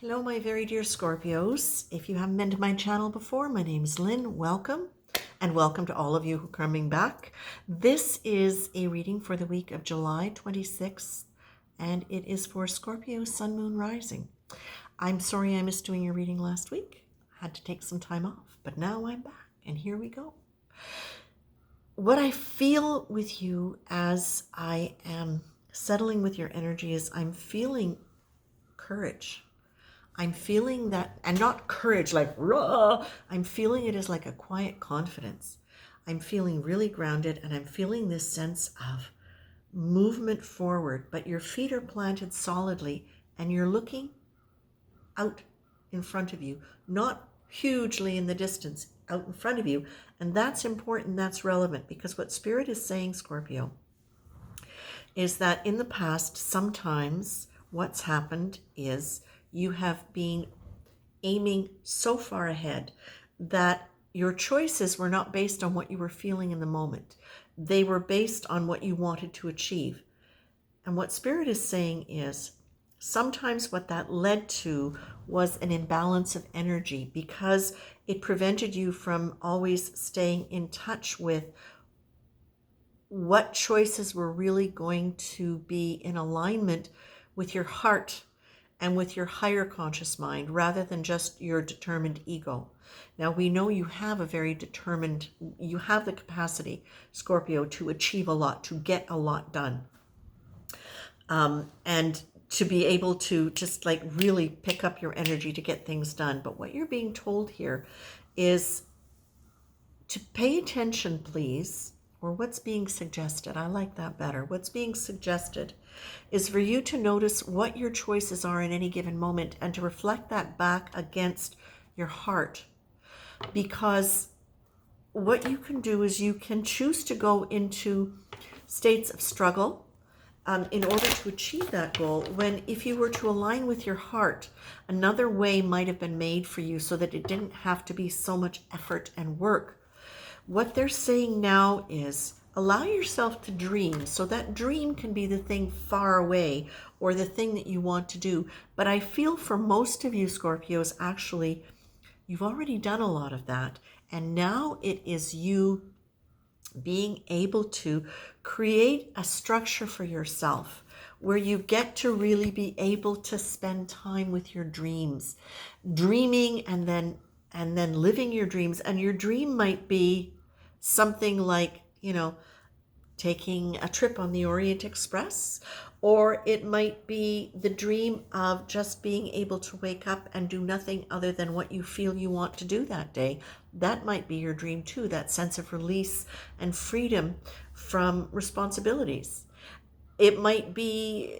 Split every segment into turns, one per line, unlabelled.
Hello, my very dear Scorpios. If you haven't been to my channel before, my name is Lynn. Welcome, and welcome to all of you who are coming back. This is a reading for the week of July 26th, and it is for Scorpio, Sun, Moon, Rising. I'm sorry I missed doing your reading last week. I had to take some time off, but now I'm back, and here we go. What I feel with you as I am settling with your energy is I'm feeling courage. I'm feeling that, and not courage like raw, I'm feeling it as like a quiet confidence. I'm feeling really grounded, and I'm feeling this sense of movement forward, but your feet are planted solidly and you're looking out in front of you, not hugely in the distance, out in front of you. And that's important, that's relevant, because what Spirit is saying, Scorpio, is that in the past, sometimes what's happened is you have been aiming so far ahead that your choices were not based on what you were feeling in the moment. They were based on what you wanted to achieve. And what Spirit is saying is sometimes what that led to was an imbalance of energy because it prevented you from always staying in touch with what choices were really going to be in alignment with your heart and with your higher conscious mind rather than just your determined ego. Now, we know you have a very determined, you have the capacity, Scorpio, to achieve a lot, to get a lot done. And to be able to just like really pick up your energy to get things done. But what you're being told here is to pay attention, please, or what's being suggested. I like that better. What's being suggested is for you to notice what your choices are in any given moment and to reflect that back against your heart. Because what you can do is you can choose to go into states of struggle in order to achieve that goal, when if you were to align with your heart, another way might have been made for you so that it didn't have to be so much effort and work. What they're saying now is allow yourself to dream. So that dream can be the thing far away or the thing that you want to do. But I feel for most of you Scorpios, actually, you've already done a lot of that. And now it is you being able to create a structure for yourself where you get to really be able to spend time with your dreams, dreaming and then living your dreams. And your dream might be something like, taking a trip on the Orient Express, or it might be the dream of just being able to wake up and do nothing other than what you feel you want to do that day. That might be your dream too, that sense of release and freedom from responsibilities. It might be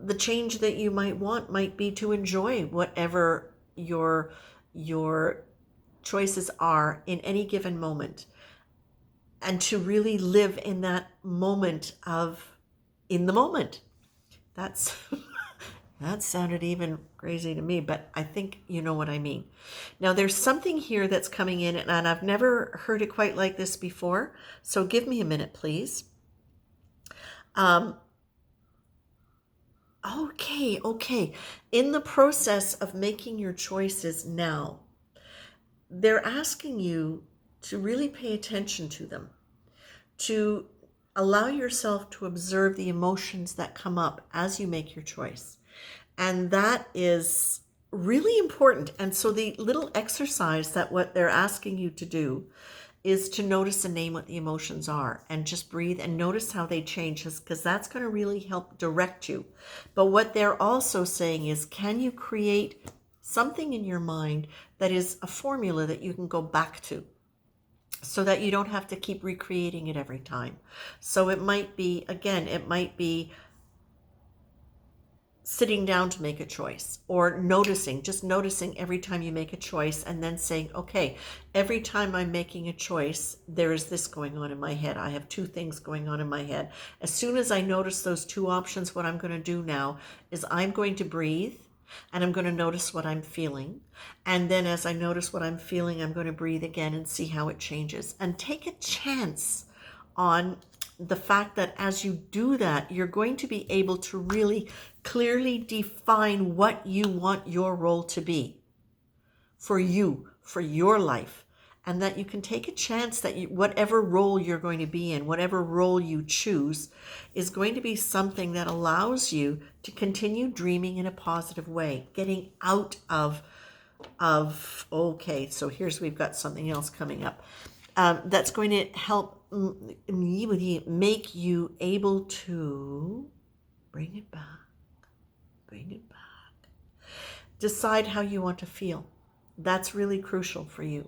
the change that you might want might be to enjoy whatever your choices are in any given moment, and to really live in that moment of in the moment. That's that sounded even crazy to me, but I think you know what I mean. Now there's something here that's coming in, and I've never heard it quite like this before, so give me a minute, please. Okay. In the process of making your choices now, they're asking you to really pay attention to them, to allow yourself to observe the emotions that come up as you make your choice. And that is really important. And so the little exercise that what they're asking you to do is to notice and name what the emotions are and just breathe and notice how they change, because that's going to really help direct you. But what they're also saying is, can you create something in your mind that is a formula that you can go back to, so that you don't have to keep recreating it every time. So it might be, again, it might be sitting down to make a choice, or just noticing every time you make a choice, and then saying, okay, every time I'm making a choice, there is this going on in my head. I have two things going on in my head. As soon as I notice those two options, what I'm going to do now is I'm going to breathe, and I'm going to notice what I'm feeling. And then as I notice what I'm feeling, I'm going to breathe again and see how it changes. And take a chance on the fact that as you do that, you're going to be able to really Clearly define what you want your role to be for you, for your life, and that you can take a chance that whatever role you're going to be in, whatever role you choose, is going to be something that allows you to continue dreaming in a positive way, getting out of okay, so we've got something else coming up that's going to help make you able to bring it back, bring it back. Decide how you want to feel. That's really crucial for you.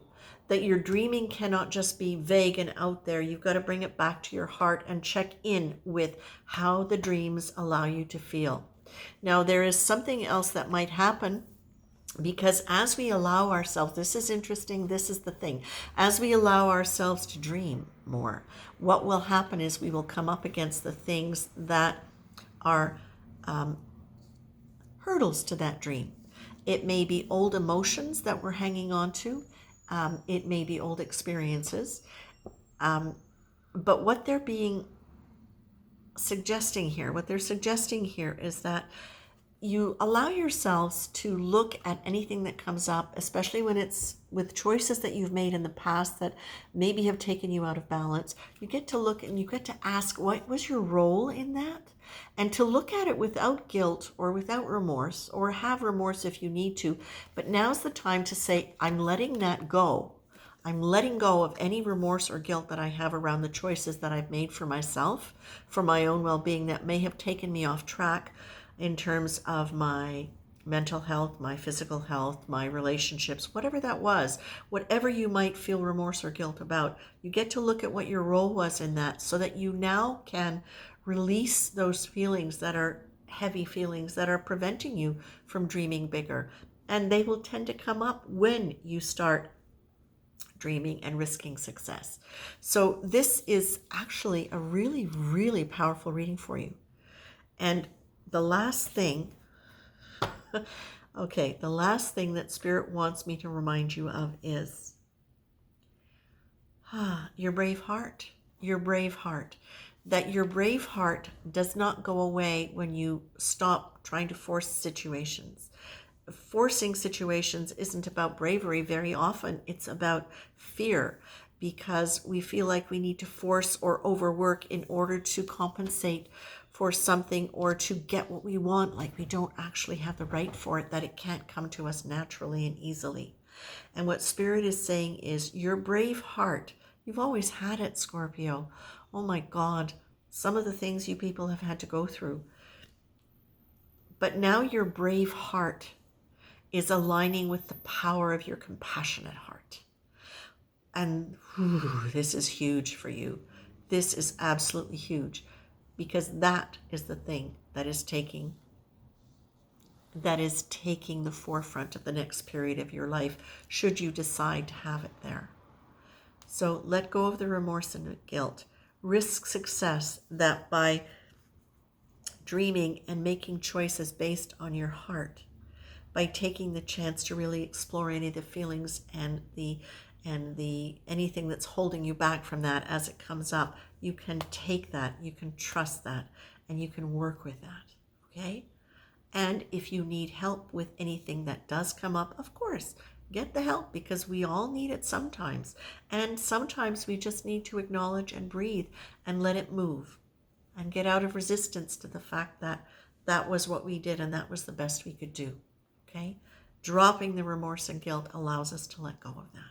That your dreaming cannot just be vague and out there. You've got to bring it back to your heart and check in with how the dreams allow you to feel. Now, there is something else that might happen, because as we allow ourselves, this is interesting, this is the thing, as we allow ourselves to dream more, what will happen is we will come up against the things that are hurdles to that dream. It may be old emotions that we're hanging on to. It may be old experiences. But what they're suggesting here is that you allow yourselves to look at anything that comes up, especially when it's with choices that you've made in the past that maybe have taken you out of balance. You get to look and you get to ask, what was your role in that? And to look at it without guilt or without remorse, or have remorse if you need to. But now's the time to say, I'm letting that go. I'm letting go of any remorse or guilt that I have around the choices that I've made for myself, for my own well-being, that may have taken me off track in terms of my mental health, my physical health, my relationships, whatever that was, whatever you might feel remorse or guilt about, you get to look at what your role was in that, so that you now can release those feelings that are heavy feelings that are preventing you from dreaming bigger. And they will tend to come up when you start dreaming and risking success. So this is actually a really, really powerful reading for you. And the last thing that Spirit wants me to remind you of is your brave heart. Your brave heart. That your brave heart does not go away when you stop trying to force situations. Forcing situations isn't about bravery. Very often it's about fear, because we feel like we need to force or overwork in order to compensate for something or to get what we want, like we don't actually have the right for it, that it can't come to us naturally and easily. And what Spirit is saying is, your brave heart, you've always had it, Scorpio. Oh my God, some of the things you people have had to go through. But now your brave heart is aligning with the power of your compassionate heart. And this is huge for you. This is absolutely huge, because that is the thing that is taking the forefront of the next period of your life, should you decide to have it there. So let go of the remorse and guilt. Risk success, that by dreaming and making choices based on your heart, by taking the chance to really explore any of the feelings and the anything that's holding you back from that as it comes up, you can take that, you can trust that, and you can work with that. Okay? And if you need help with anything that does come up, of course, get the help, because we all need it sometimes. And sometimes we just need to acknowledge and breathe and let it move and get out of resistance to the fact that that was what we did and that was the best we could do. Okay? Dropping the remorse and guilt allows us to let go of that.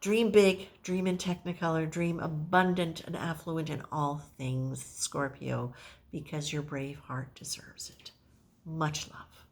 Dream big, dream in Technicolor, dream abundant and affluent in all things, Scorpio, because your brave heart deserves it. Much love.